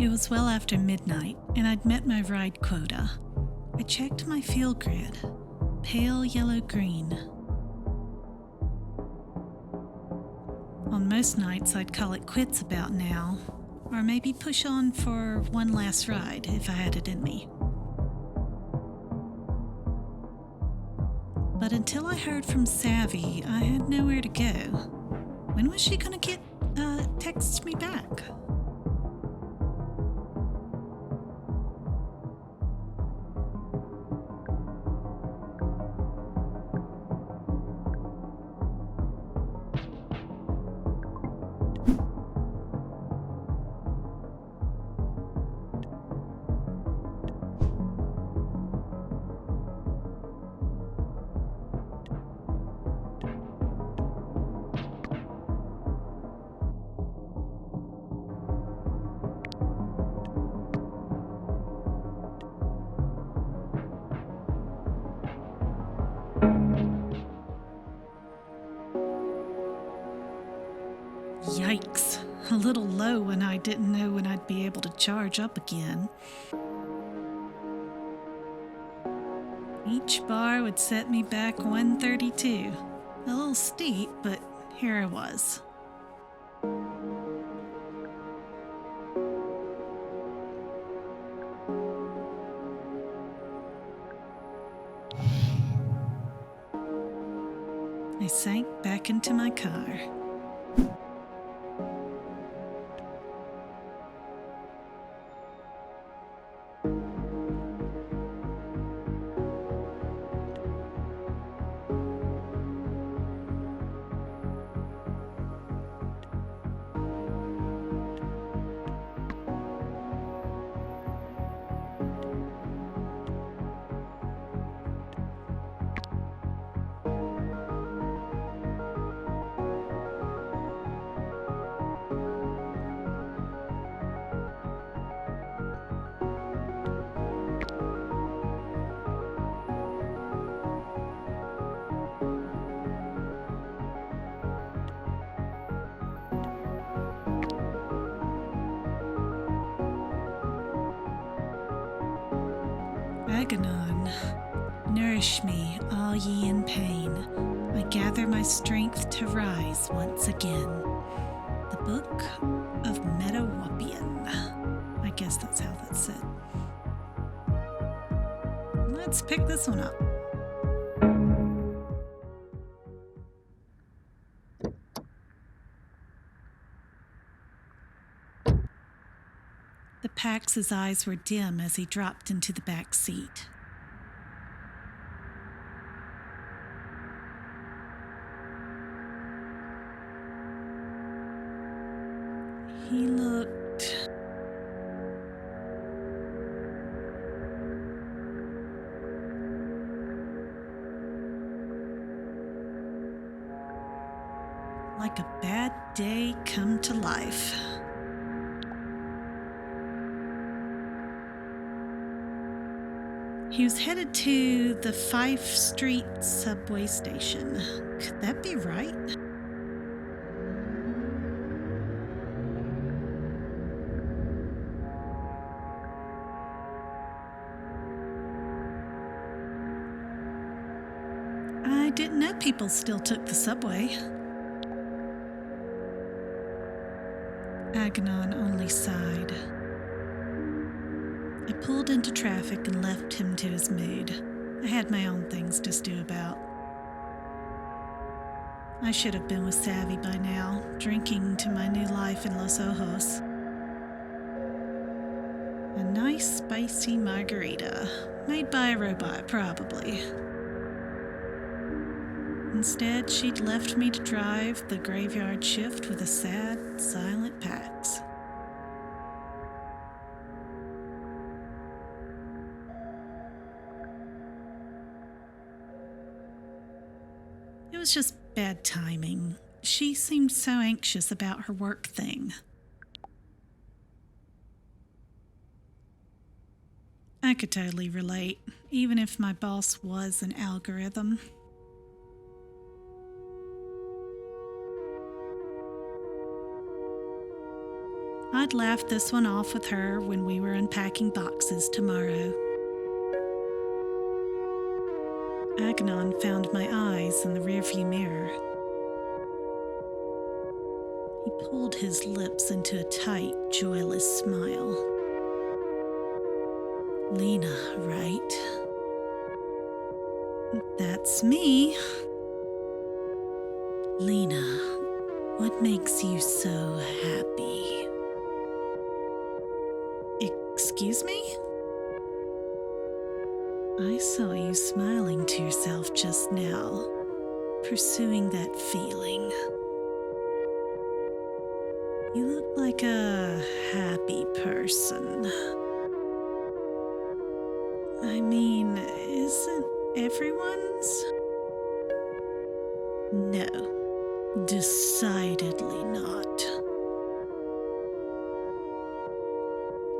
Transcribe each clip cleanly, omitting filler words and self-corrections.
It was well after midnight, and I'd met my ride quota. I checked my fuel grid. Pale yellow-green. On most nights, I'd call it quits about now, or maybe push on for one last ride if I had it in me. But until I heard from Savvy, I had nowhere to go. When was she gonna text me back? Yikes, a little low when I didn't know when I'd be able to charge up again. Each bar would set me back 132. A little steep, but here I was. I sank back into my car. Aganon, nourish me, all ye in pain. I gather my strength to rise once again. The Book of Metawopian. I guess that's how that's said. Let's pick this one up. The Pax's eyes were dim as he dropped into the back seat. He looked like a bad day come to life. He was headed to the Fife Street subway station. Could that be right? I didn't know people still took the subway. Aganon only sighed. I pulled into traffic and left him to his mood. I had my own things to stew about. I should have been with Savvy by now, drinking to my new life in Los Ojos. A nice spicy margarita, made by a robot, probably. Instead, she'd left me to drive the graveyard shift with a sad, silent Pax. It was just bad timing. She seemed so anxious about her work thing. I could totally relate, even if my boss was an algorithm. I'd laugh this one off with her when we were unpacking boxes tomorrow. Aghanon found my eyes in the rearview mirror. He pulled his lips into a tight, joyless smile. Lina, right? That's me. Lina, what makes you so happy? Excuse me? I saw you smiling to yourself just now, pursuing that feeling. You look like a happy person. I mean, isn't everyone's? No, decidedly not.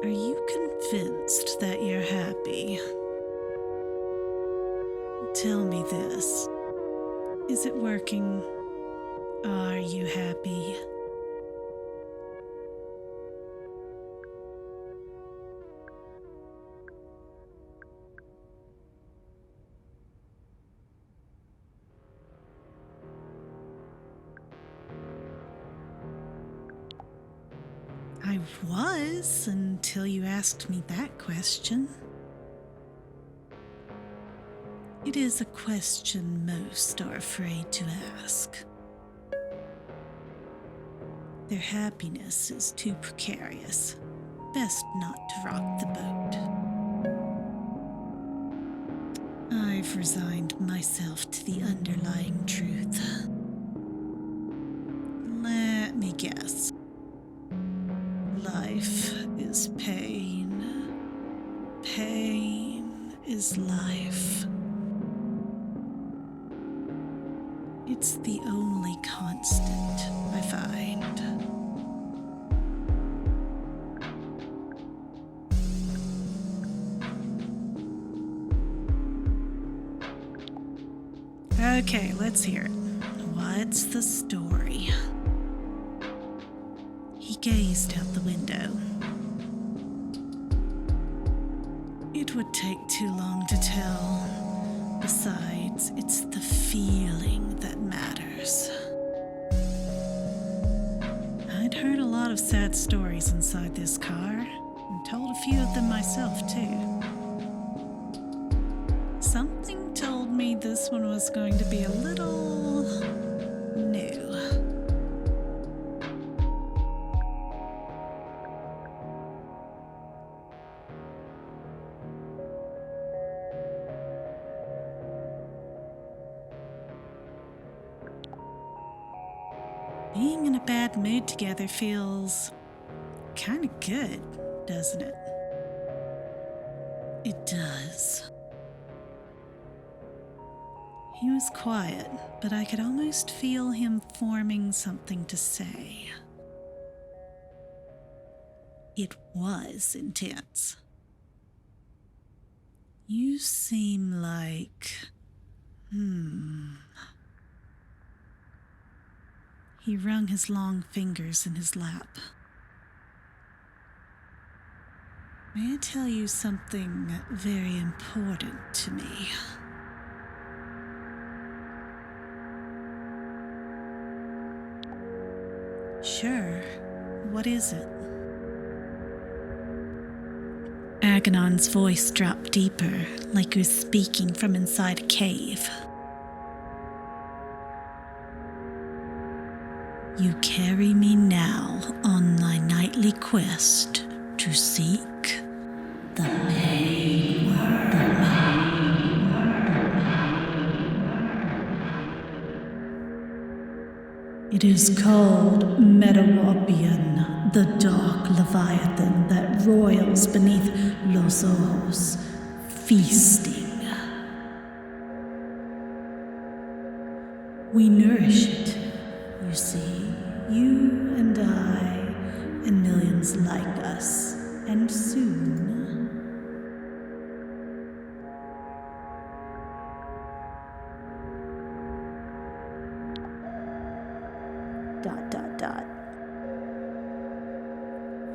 Are you convinced that you're happy? Tell me this. Is it working? Are you happy? I was, until you asked me that question. It is a question most are afraid to ask. Their happiness is too precarious. Best not to rock the boat. I've resigned myself to the underlying truth. Let me guess. Life is pain. Pain is life. It's the only constant I find. Okay, let's hear it. What's the story? He gazed out the window. It would take too long to tell. Besides, it's the feeling that matters. I'd heard a lot of sad stories inside this car, and told a few of them myself, too. Something told me this one was going to be a little new. Being in a bad mood together feels kind of good, doesn't it? It does. He was quiet, but I could almost feel him forming something to say. It was intense. You seem like... He wrung his long fingers in his lap. May I tell you something very important to me? Sure. What is it? Aghanon's voice dropped deeper, like he was speaking from inside a cave. You carry me now on my nightly quest to seek the pain world. It is called Metawopian, the dark leviathan that roils beneath Los Ojos, feasting. We nourish it, you see, you and I, and millions like us, and soon...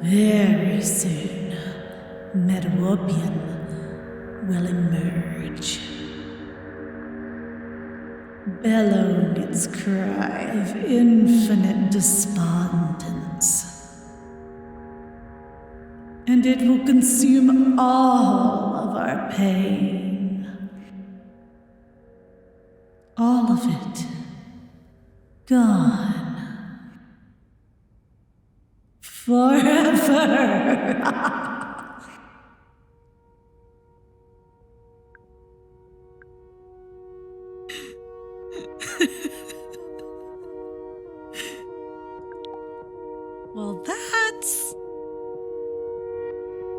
Very soon, Metawopian will emerge, bellowing its cry of infinite despondence. And it will consume all of our pain. All of it gone. Forever. Well, that's...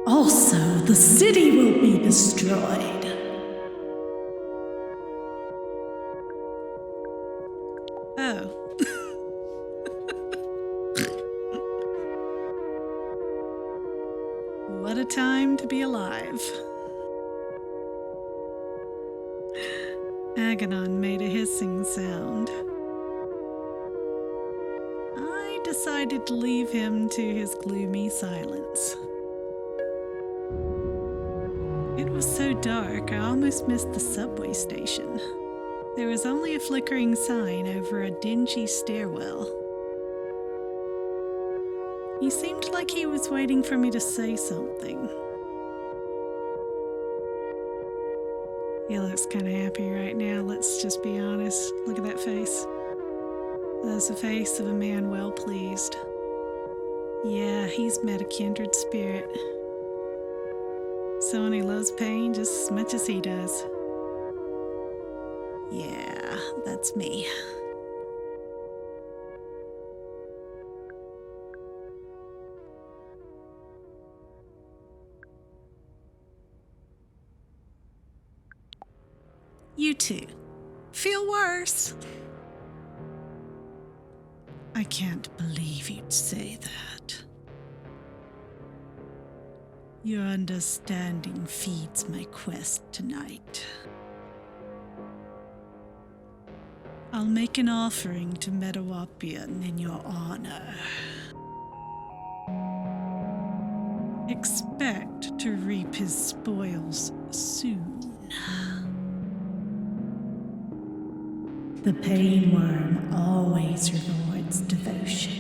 Also, the city will be destroyed. Oh. What a time to be alive. Aganon made a hissing sound. I decided to leave him to his gloomy silence. It was so dark, I almost missed the subway station. There was only a flickering sign over a dingy stairwell. He seemed like he was waiting for me to say something. He looks kind of happy right now, let's just be honest. Look at that face. That's the face of a man well pleased. Yeah, he's met a kindred spirit. Someone who loves pain just as much as he does. Yeah, that's me. You too. Feel worse. I can't believe you'd say that. Your understanding feeds my quest tonight. I'll make an offering to Metawopian in your honor. Expect to reap his spoils soon. The pain worm always rewards devotion.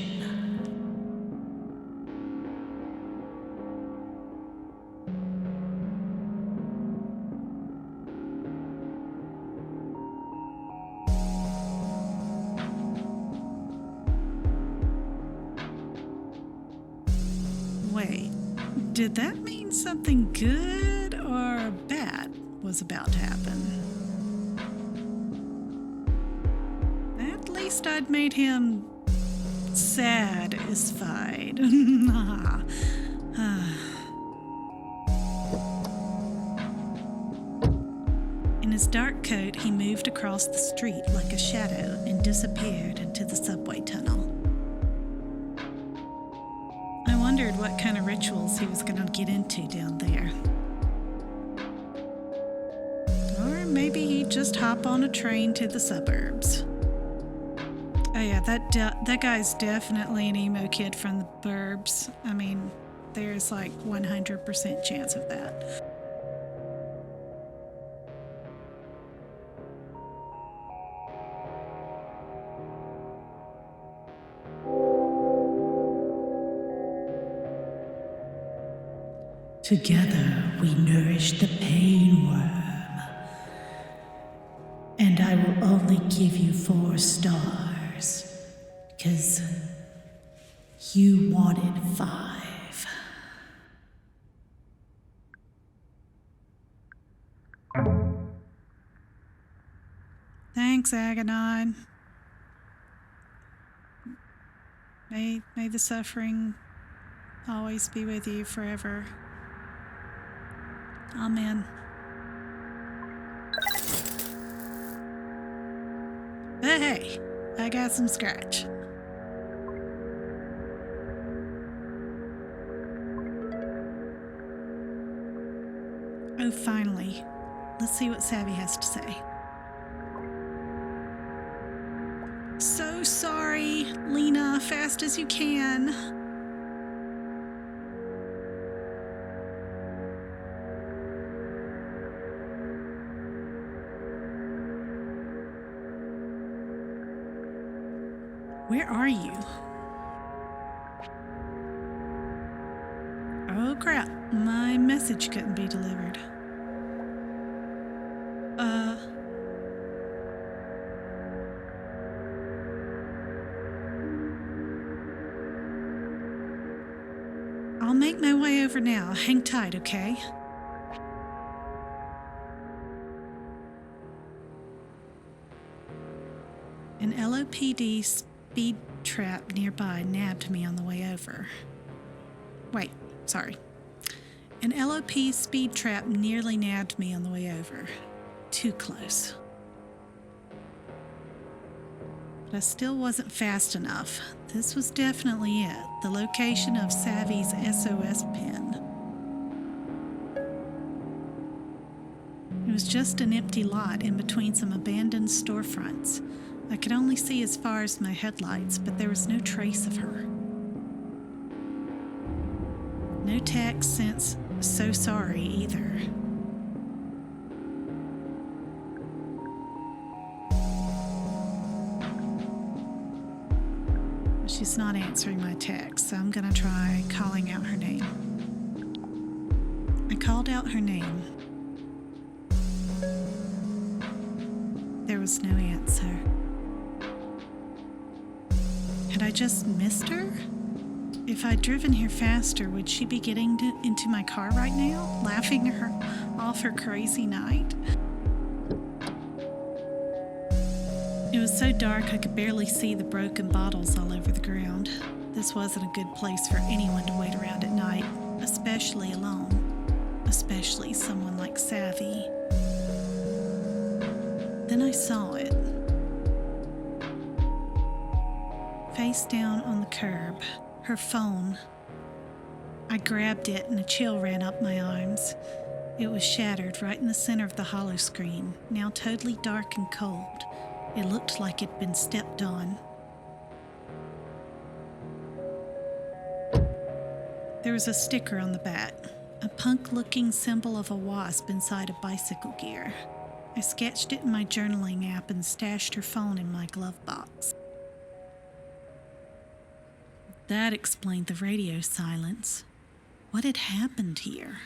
Wait, did that mean something good or bad was about to happen? At least I'd made him satisfied. In his dark coat, he moved across the street like a shadow and disappeared into the subway tunnel. I wondered what kind of rituals he was going to get into down there. Or maybe he'd just hop on a train to the suburbs. Oh yeah, that guy's definitely an emo kid from the burbs. I mean, there's like 100% chance of that. Together we nourish the pain worm. And I will only give you 4 stars, 'cause you wanted 5. Thanks, Aganon. May the suffering always be with you forever. Amen. But hey, I got some scratch. Oh, finally. Let's see what Savvy has to say. So sorry, Lina, fast as you can. Where are you? Oh crap, my message couldn't be delivered. I'll make my way over now. Hang tight, okay? An LOPD speed trap nearby nabbed me on the way over. Wait, sorry. An LOP speed trap nearly nabbed me on the way over. Too close. But I still wasn't fast enough. This was definitely it. The location of Savvy's SOS pin. It was just an empty lot in between some abandoned storefronts. I could only see as far as my headlights, but there was no trace of her. No text since "so sorry" either. She's not answering my text, so I'm gonna try calling out her name. I called out her name. There was no answer. Had I just missed her? If I'd driven here faster, would she be getting into my car right now, laughing her off her crazy night? It was so dark I could barely see the broken bottles all over the ground. This wasn't a good place for anyone to wait around at night, especially alone. Especially someone like Savvy. Then I saw it. Face down on the curb, her phone. I grabbed it and a chill ran up my arms. It was shattered right in the center of the hollow screen, now totally dark and cold. It looked like it'd been stepped on. There was a sticker on the back, a punk-looking symbol of a wasp inside a bicycle gear. I sketched it in my journaling app and stashed her phone in my glove box. That explained the radio silence. What had happened here?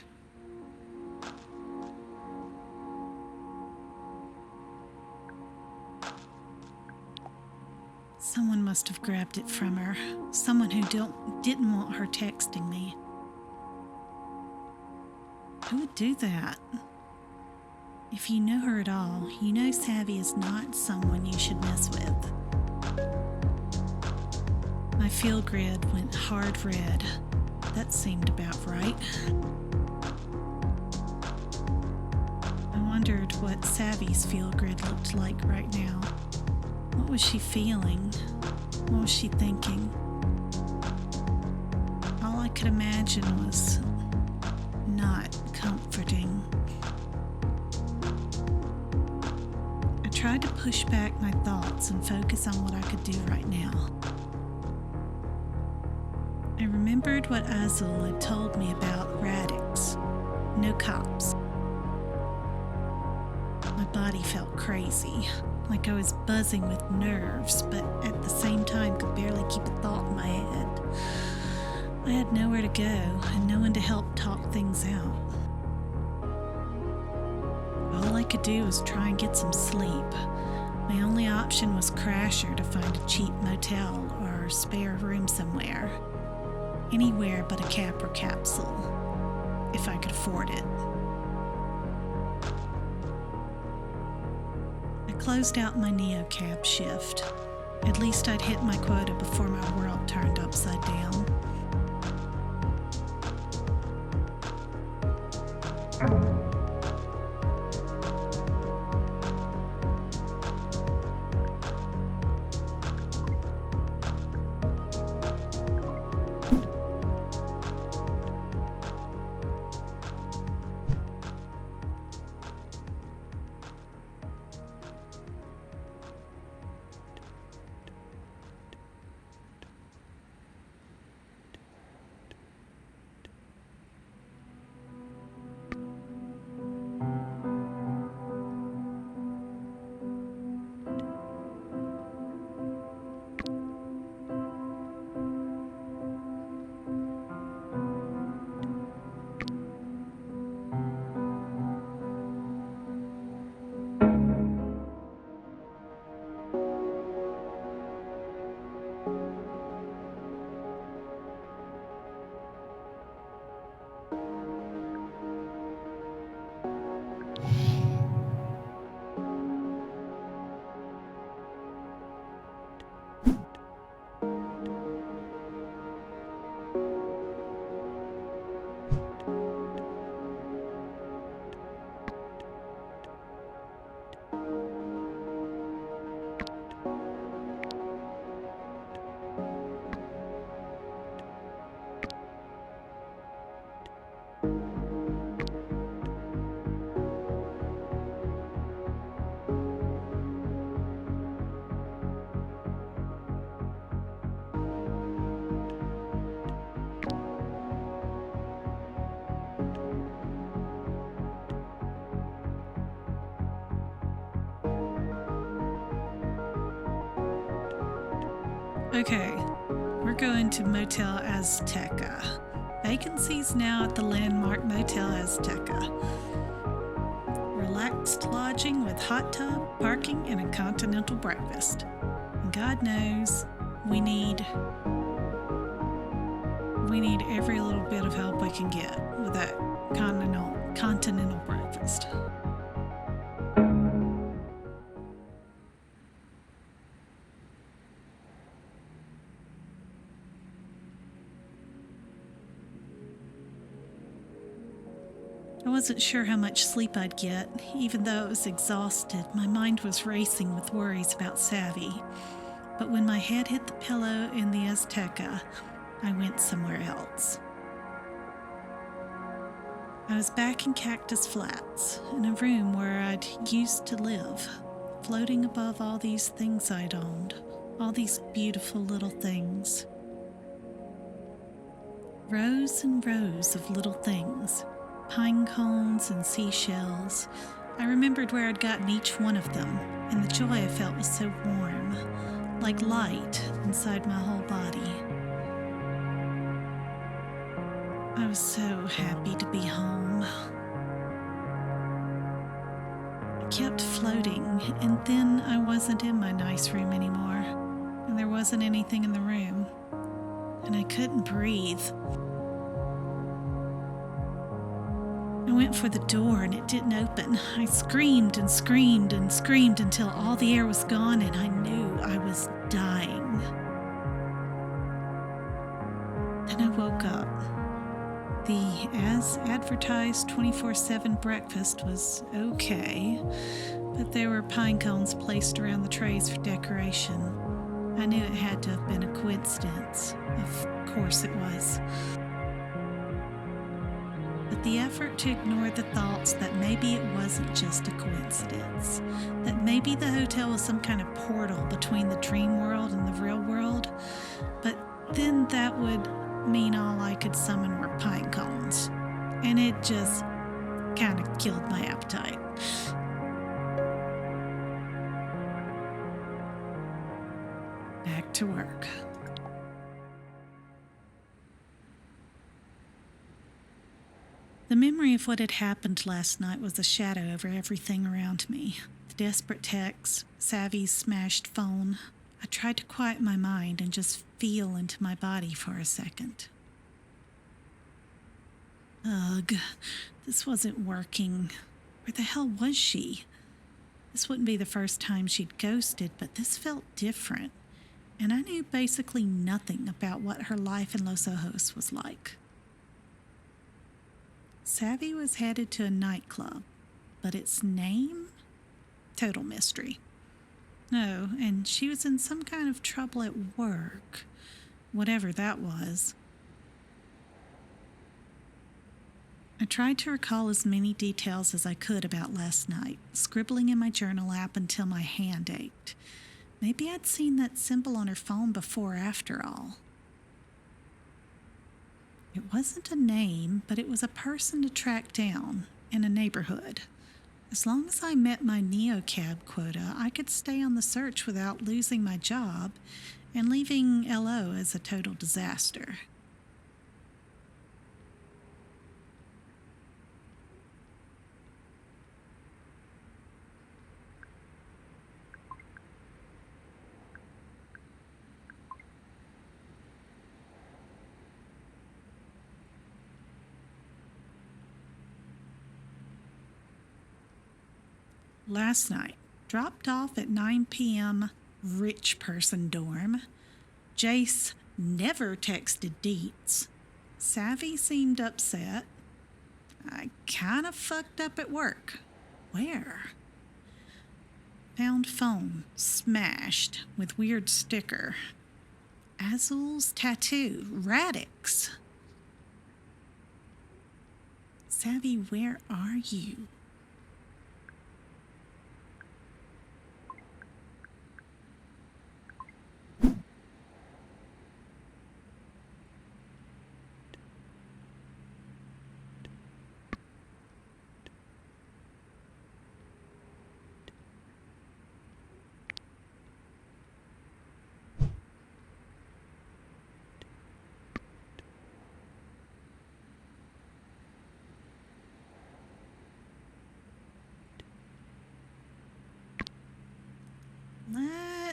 Someone must have grabbed it from her. Someone who didn't want her texting me. Who would do that? If you know her at all, you know Savvy is not someone you should mess with. My field grid went hard red. That seemed about right. I wondered what Savvy's field grid looked like right now. What was she feeling? What was she thinking? All I could imagine was not comforting. I tried to push back my thoughts and focus on what I could do right now. I remembered what Azul had told me about Radix. No cops. My body felt crazy. Like I was buzzing with nerves, but at the same time could barely keep a thought in my head. I had nowhere to go and no one to help talk things out. All I could do was try and get some sleep. My only option was Crasher to find a cheap motel or a spare room somewhere. Anywhere but a Capra capsule, if I could afford it. Closed out my neocab shift. At least I'd hit my quota before my world turned upside down. Okay, we're going to Motel Azteca. Vacancies now at the landmark Motel Azteca. Relaxed lodging with hot tub, parking, and a continental breakfast. And God knows we need every little bit of help we can get with that continental breakfast. I wasn't sure how much sleep I'd get. Even though I was exhausted, my mind was racing with worries about Savvy. But when my head hit the pillow in the Azteca, I went somewhere else. I was back in Cactus Flats, in a room where I'd used to live, floating above all these things I'd owned, all these beautiful little things. Rows and rows of little things. Pine cones and seashells. I remembered where I'd gotten each one of them, and the joy I felt was so warm, like light inside my whole body. I was so happy to be home. I kept floating, and then I wasn't in my nice room anymore, and there wasn't anything in the room, and I couldn't breathe. I went for the door and it didn't open. I screamed and screamed and screamed until all the air was gone and I knew I was dying. Then I woke up. The as-advertised 24/7 breakfast was okay, but there were pine cones placed around the trays for decoration. I knew it had to have been a coincidence. Of course it was. But the effort to ignore the thoughts that maybe it wasn't just a coincidence, that maybe the hotel was some kind of portal between the dream world and the real world, but then that would mean all I could summon were pine cones, and it just kind of killed my appetite. Back to work. The memory of what had happened last night was a shadow over everything around me. The desperate texts, Savvy's smashed phone. I tried to quiet my mind and just feel into my body for a second. Ugh, this wasn't working. Where the hell was she? This wouldn't be the first time she'd ghosted, but this felt different. And I knew basically nothing about what her life in Los Ojos was like. Savvy was headed to a nightclub, but its name? Total mystery. No, and she was in some kind of trouble at work, whatever that was. I tried to recall as many details as I could about last night, scribbling in my journal app until my hand ached. Maybe I'd seen that symbol on her phone before after all. It wasn't a name, but it was a person to track down in a neighborhood. As long as I met my neocab quota, I could stay on the search without losing my job and leaving LO as a total disaster. Last night, dropped off at 9 p.m. rich person dorm. Jace never texted deets. Savvy seemed upset. I kind of fucked up at work. Where? Found phone smashed with weird sticker. Azul's tattoo, Radix. Savvy, where are you?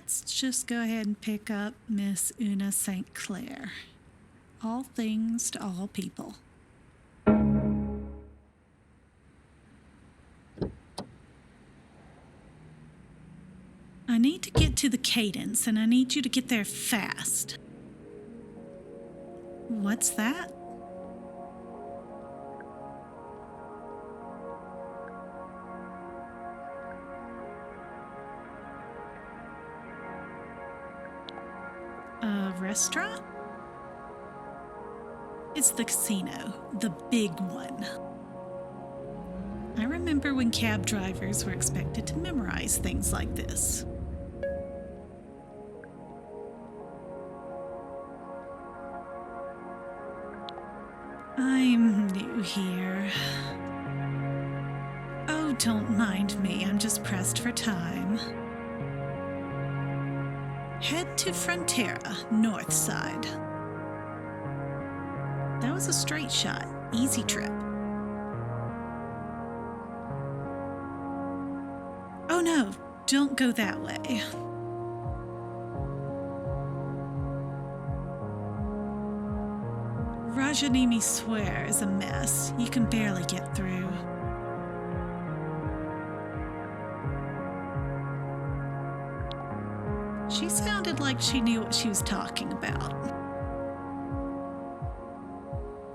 Let's just go ahead and pick up Miss Una St. Clair. All things to all people. I need to get to the cadence, and I need you to get there fast. What's that? A restaurant? It's the casino, the big one. I remember when cab drivers were expected to memorize things like this. I'm new here. Oh, don't mind me, I'm just pressed for time. Head to Frontera, north side. That was a straight shot, easy trip. Oh no, don't go that way. Rajanimi Square is a mess. You can barely get through. She sounded like she knew what she was talking about.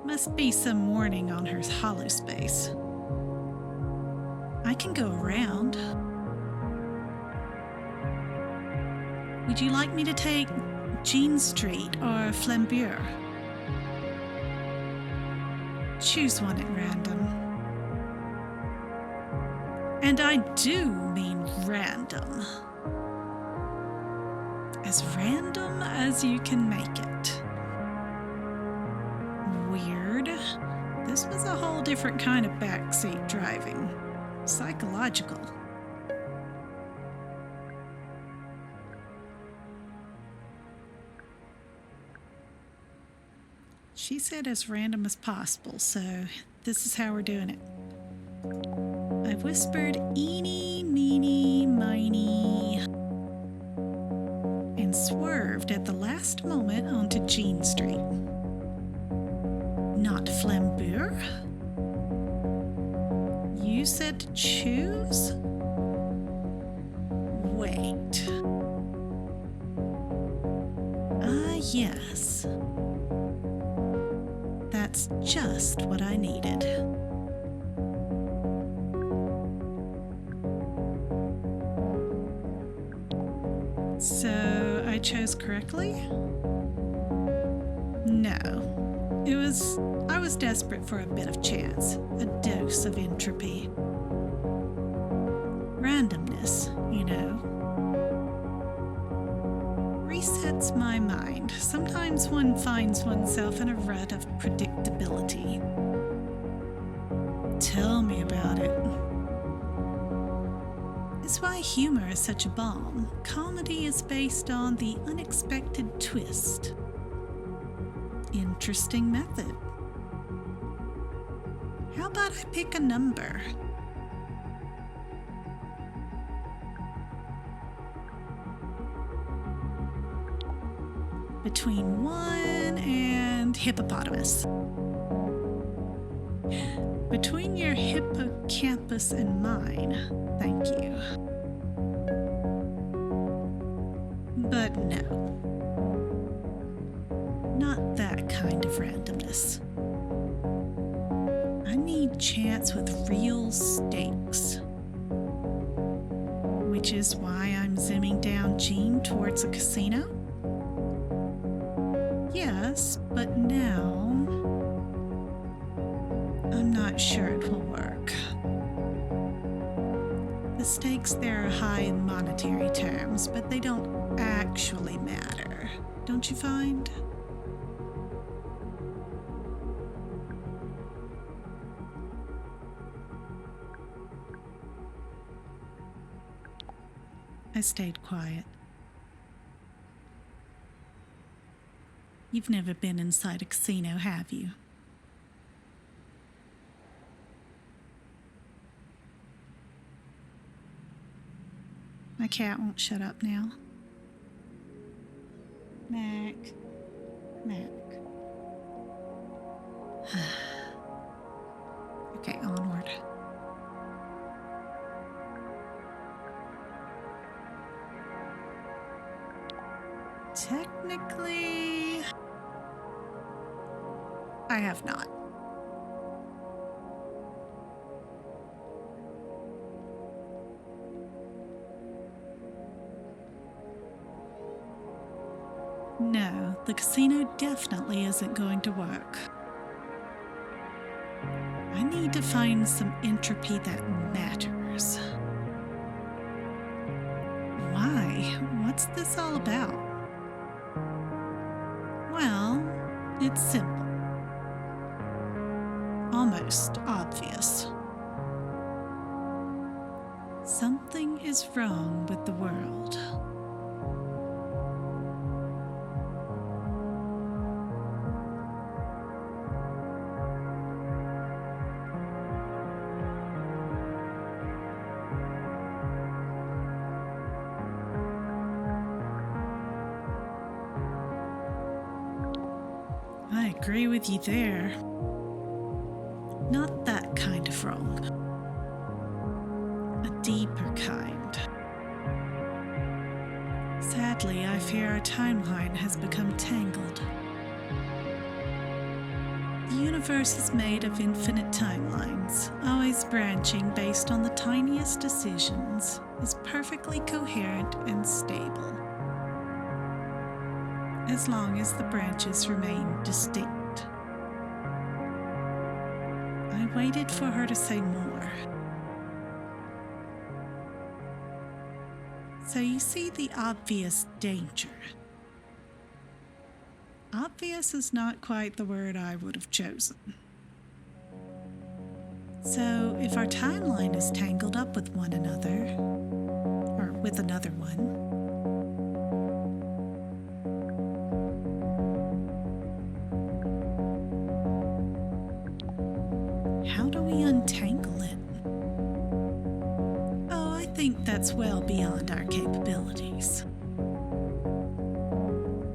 Must be some warning on her hollow space. I can go around. Would you like me to take Jean Street or Flambeur? Choose one at random. And I do mean random. As random as you can make it. Weird. This was a whole different kind of backseat driving. Psychological. She said as random as possible, so this is how we're doing it. I whispered eeny, meeny, miny, and swerved at the last moment onto Jean Street. Not Flambeur? You said to choose? Wait. Ah, yes. That's just what I needed. So I chose correctly? No. I was desperate for a bit of chance, a dose of entropy. Randomness, you know. Resets my mind. Sometimes one finds oneself in a rut of predictability. Tell me about it. It's why humor is such a balm. Comedy is based on the unexpected twist. Interesting method. How about I pick a number? Between 1 and hippopotamus. Between your hippocampus and mine, thank you. But no. Not that kind of randomness. I need chance with real stakes. Which is why I'm zooming down Jean towards a casino? Yes, but now I'm not sure it will work. The stakes there are high in monetary terms, but they don't actually matter, don't you find? I stayed quiet. You've never been inside a casino, have you? My cat won't shut up now. Mac. Okay, onward. Technically, I have not. No, the casino definitely isn't going to work. I need to find some entropy that matters. Why? What's this all about? Well, it's simple. Almost obvious. Something is wrong with the world. I agree with you there. Not that kind of wrong. A deeper kind. Sadly, I fear our timeline has become tangled. The universe is made of infinite timelines, always branching based on the tiniest decisions, is perfectly coherent and stable. As long as the branches remain distinct. I waited for her to say more. So you see the obvious danger. Obvious is not quite the word I would have chosen. So if our timeline is tangled up with one another, or with another one, how do we untangle it? Oh, I think that's well beyond our capabilities.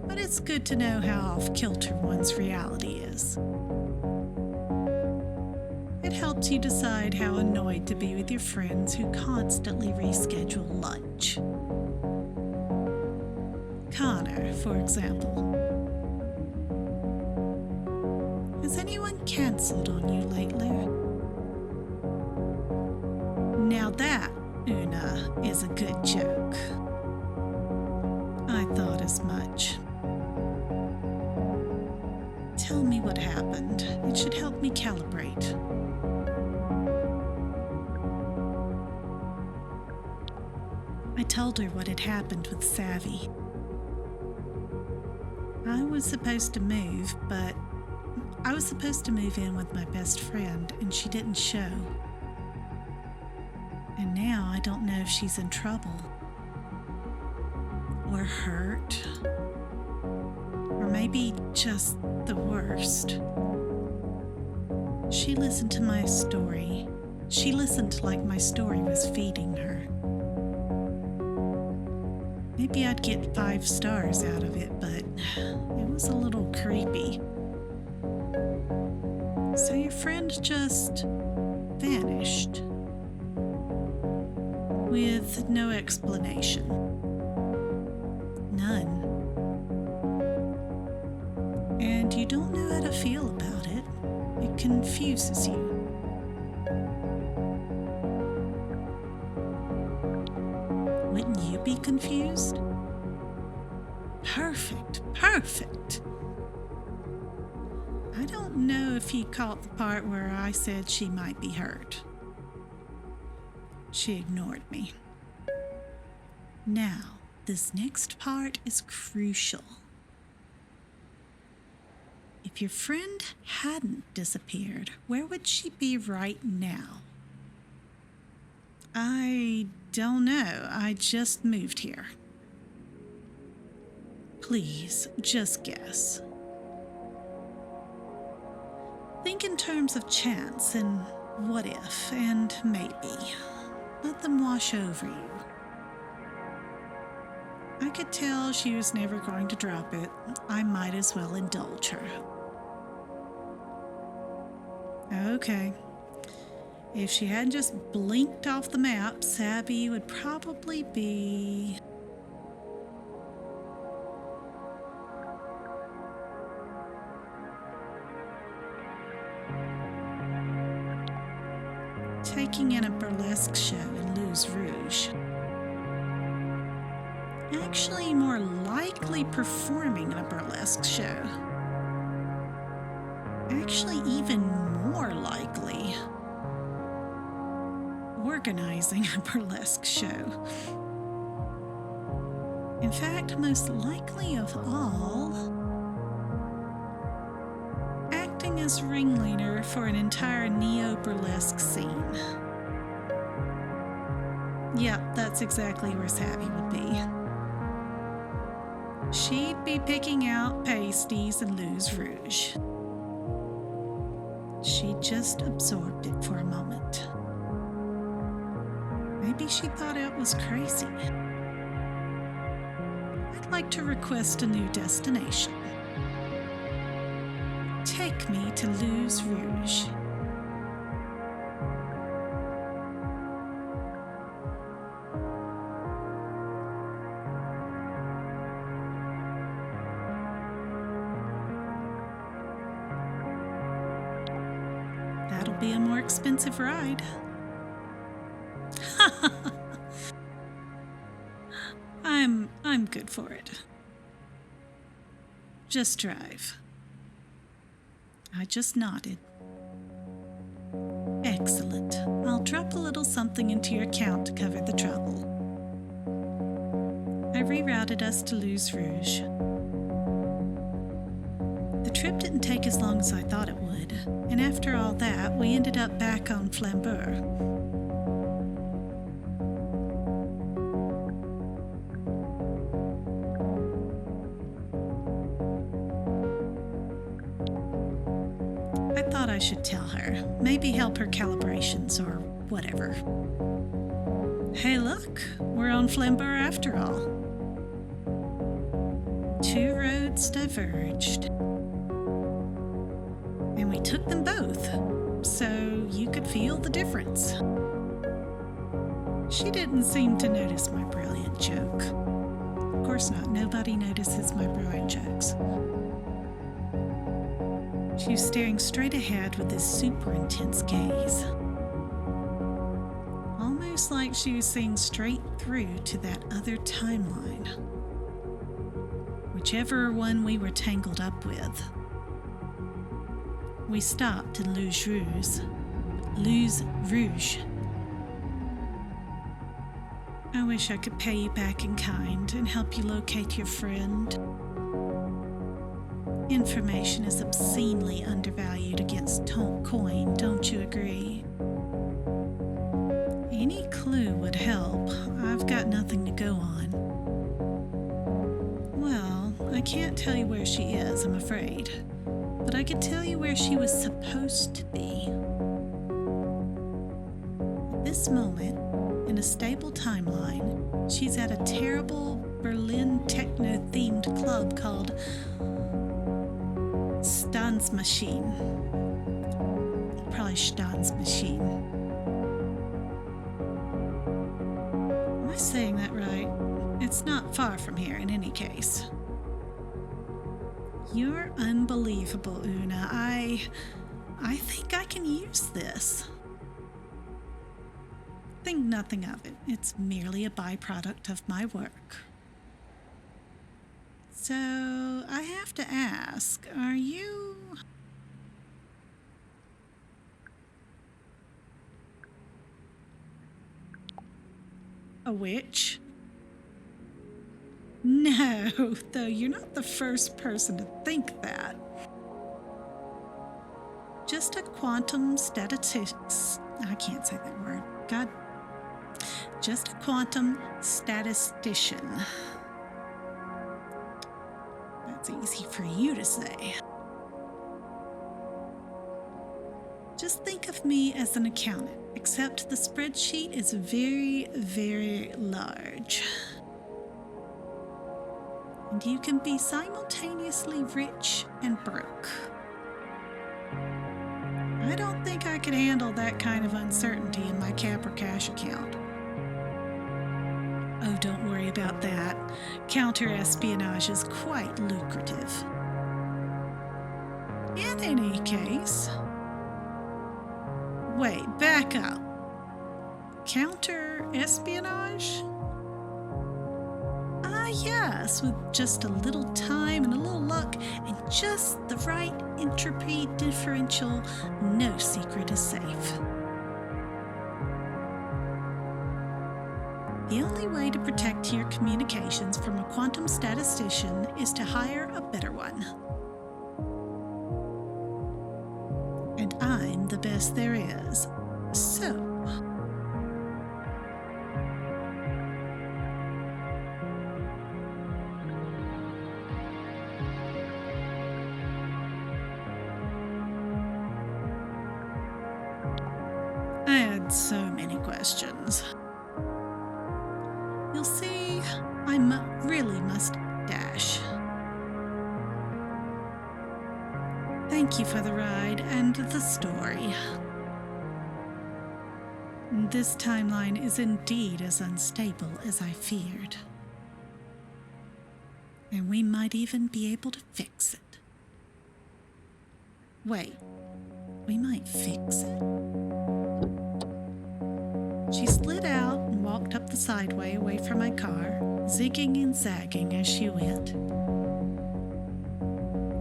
But it's good to know how off-kilter one's reality is. It helps you decide how annoyed to be with your friends who constantly reschedule lunch. Connor, for example. Has anyone canceled on you lately? Now that, Una, is a good joke. I thought as much. Tell me what happened. It should help me calibrate. I told her what had happened with Savvy. I was supposed to move, but I was supposed to move in with my best friend, and she didn't show. And now I don't know if she's in trouble, or hurt, or maybe just the worst. She listened to my story. She listened like my story was feeding her. Maybe I'd get 5 stars out of it, but it was a little creepy. So your friend just vanished. With no explanation. None. And you don't know how to feel about it. It confuses you. Wouldn't you be confused? Perfect. I don't know if he caught the part where I said she might be hurt. She ignored me. Now, this next part is crucial. If your friend hadn't disappeared, where would she be right now? I don't know. I just moved here. Please, just guess. Think in terms of chance and what if and maybe. Let them wash over you. I could tell she was never going to drop it. I might as well indulge her. Okay. If she hadn't just blinked off the map, Sabby would probably be... taking in a burlesque show in Les Rouge. Actually, more likely performing in a burlesque show. Actually, even more likely organizing a burlesque show. In fact, most likely of all, acting as ringleader for an entire neo-burlesque scene. Yep, that's exactly where Savvy would be. She'd be picking out pasties in Les Rouge. She just absorbed it for a moment. Maybe she thought it was crazy. I'd like to request a new destination. Take me to Les Rouge. That'll be a more expensive ride. I'm good for it. Just drive. I just nodded. Excellent. I'll drop a little something into your account to cover the trouble. I rerouted us to Les Rouge. The trip didn't take as long as I thought it would, and after all that, we ended up back on Flambeur. I thought I should tell her, maybe help her calibrations or whatever. Hey look, we're on Flambeur after all. Two roads diverged. And we took them both, so you could feel the difference. She didn't seem to notice my brilliant joke. Of course not, nobody notices my brilliant jokes. She was staring straight ahead with this super intense gaze. Almost like she was seeing straight through to that other timeline. Whichever one we were tangled up with. We stopped in Les Rouge. Les Rouge. I wish I could pay you back in kind and help you locate your friend. Information is obscenely undervalued against coin, don't you agree? Any clue would help. I've got nothing to go on. Well, I can't tell you where she is, I'm afraid. But I could tell you where she was supposed to be. At this moment, in a stable timeline, she's at a terrible Berlin techno-themed club called Stanzmaschine. Probably Stanzmaschine. Am I saying that right? It's not far from here in any case. You're unbelievable, Una. I think I can use this. Think nothing of it. It's merely a byproduct of my work. So, I have to ask, are you... a witch? No, though you're not the first person to think that. Just a quantum statistician. I can't say that word. God. Just a quantum statistician. That's easy for you to say. Just think of me as an accountant, except the spreadsheet is very, very large. and you can be simultaneously rich and broke. I don't think I could handle that kind of uncertainty in my Capra cash account. Oh, don't worry about that. Counter-espionage is quite lucrative. In any case... Wait, back up. Counter-espionage? Yes, with just a little time and a little luck and just the right entropy differential, no secret is safe. The only way to protect your communications from a quantum statistician is to hire a better one. And I'm the best there is. So... I had so many questions. You'll see, I really must dash. Thank you for the ride and the story. This timeline is indeed as unstable as I feared. And we might even be able to fix it. Wait, we might fix it? She slid out and walked up the sideway away from my car, zigging and zagging as she went.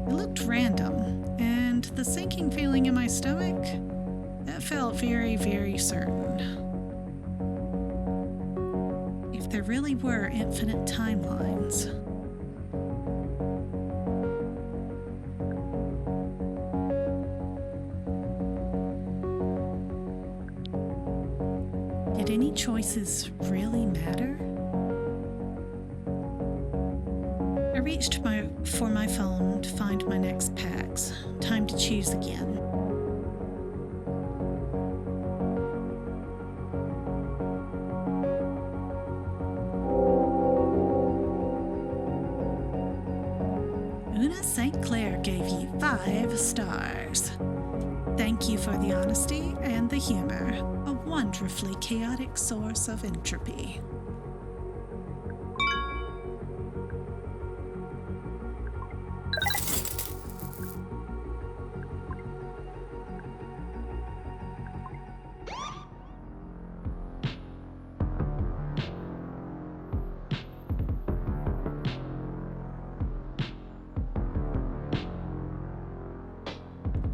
It looked random, and the sinking feeling in my stomach, that felt very, very certain. If there really were infinite timelines... Did any choices really matter? I reached for my phone to find my next packs. Time to choose again. Una St. Clair gave you 5 stars. Thank you for the honesty and the humor, a wonderfully chaotic source of entropy.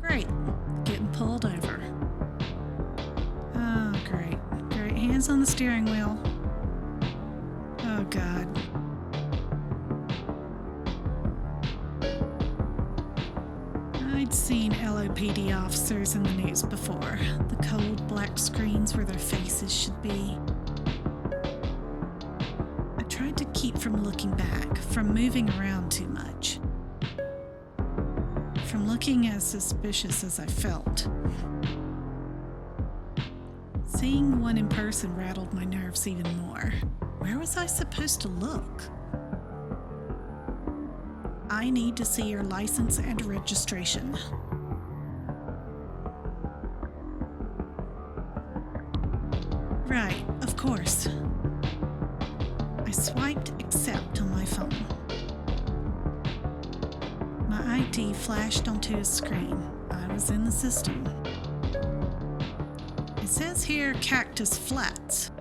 Great. Getting pulled over. Oh, great. Great. Hands on the steering wheel. Oh, God. I'd seen LOPD officers in the news before. The cold black screens where their faces should be. I tried to keep from looking back, from moving around too much. From looking as suspicious as I felt. Seeing one in person rattled my nerves even more. Where was I supposed to look? I need to see your license and registration. Right, of course. I swiped accept on my phone. My ID flashed onto his screen. I was in the system. It says here Cactus Flats.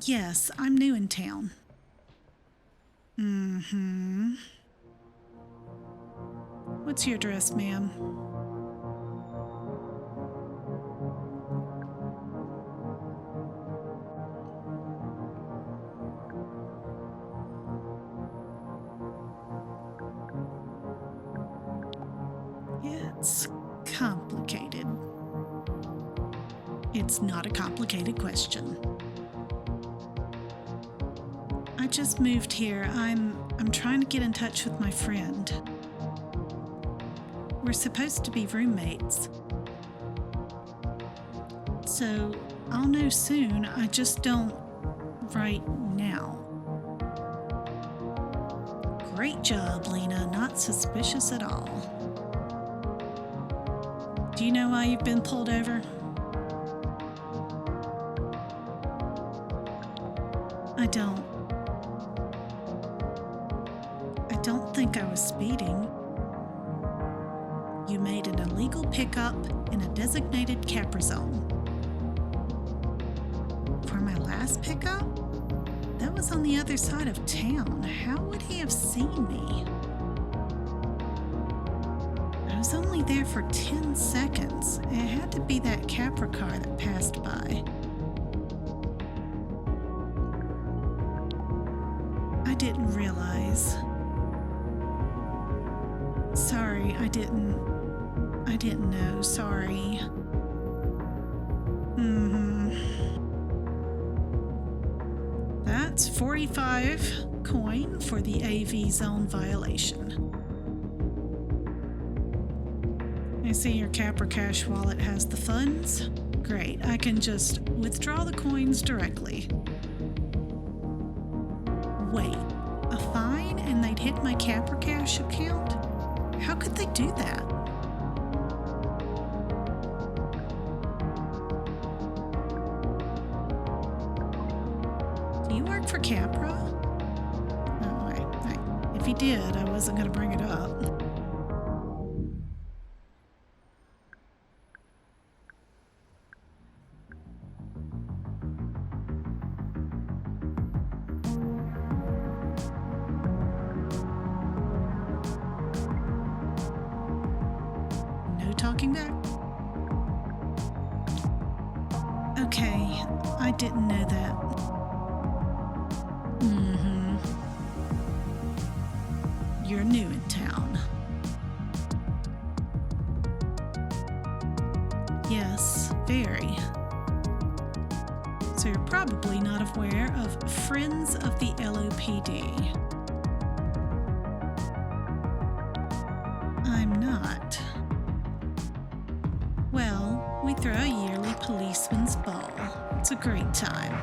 Yes, I'm new in town. Mm-hmm. What's your address, ma'am? It's complicated. It's not a complicated question. I just moved here. I'm trying to get in touch with my friend. We're supposed to be roommates. So I'll know soon. I just don't right now. Great job, Lina. Not suspicious at all. Do you know why you've been pulled over? I don't think I was speeding. You made an illegal pickup in a designated Capra zone. For my last pickup? That was on the other side of town. How would he have seen me? I was only there for 10 seconds. It had to be that Capra car that passed by. I didn't realize. Sorry, I didn't know. Sorry. That's 45 coin for the AV zone violation. I see your Capra Cash wallet has the funds. Great, I can just withdraw the coins directly. Wait, a fine and they'd hit my Capra Cash account? How could they do that? Do you work for Capra? Oh, if he did, I wasn't going to bring it up. No talking back? Okay, I didn't know that. You're new in town. Yes, very. So you're probably not aware of Friends of the LOPD. I'm not. Well, we throw a yearly policeman's ball. It's a great time.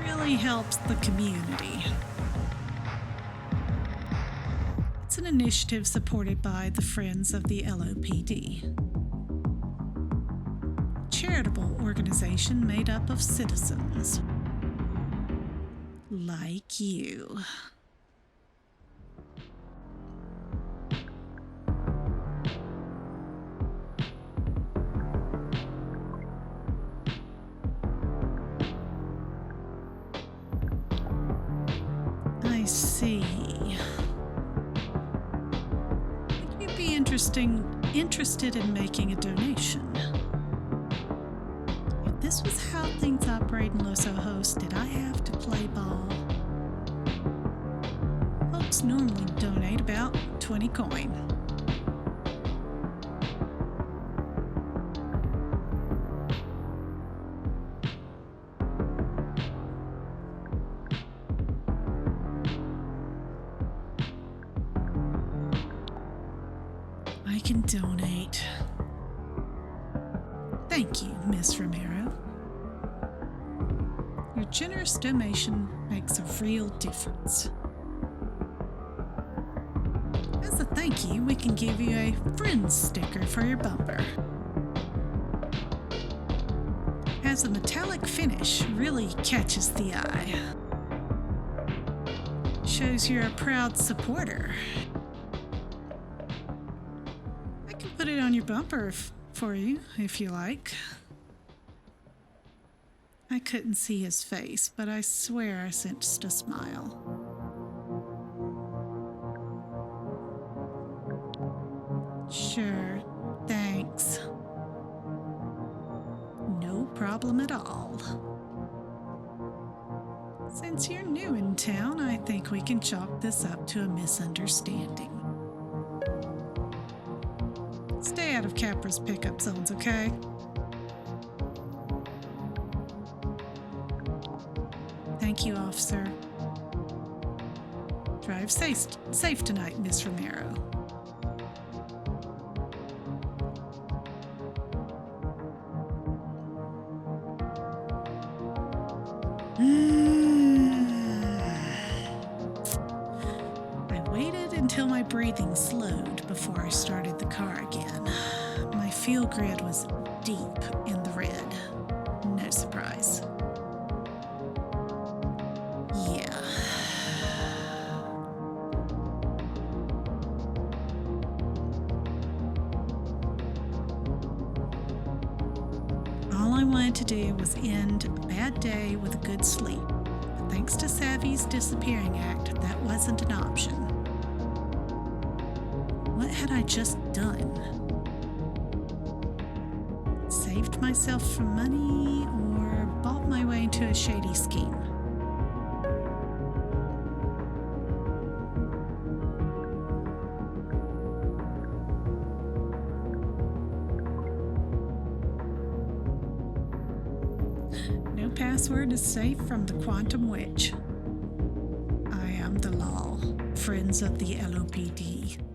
Really helps the community. It's an initiative supported by the Friends of the LOPD. A charitable organization made up of citizens. Like you. I see. Would you be interested in making a donation? If this was how things operate in Los Ojos, did I have to play ball? Folks normally donate about 20 coin. I can donate. Thank you, Miss Romero. Your generous donation makes a real difference. As a thank you, we can give you a Friends sticker for your bumper. Has a metallic finish, really catches the eye. Shows you're a proud supporter. Put it on your bumper for you, if you like. I couldn't see his face, but I swear I sensed a smile. Sure, thanks. No problem at all. Since you're new in town, I think we can chalk this up to a misunderstanding. Stay out of Capra's pickup zones, okay? Thank you, officer. Drive safe tonight, Miss Romero. waited until my breathing slowed before I started the car again. My fuel grid was deep in the red. No surprise. Yeah. All I wanted to do was end a bad day with a good sleep. But thanks to Savvy's disappearing act, that wasn't an option. What had I just done? Saved myself from money or bought my way into a shady scheme? No password is safe from the Quantum Witch. I am the law, friends of the LOPD.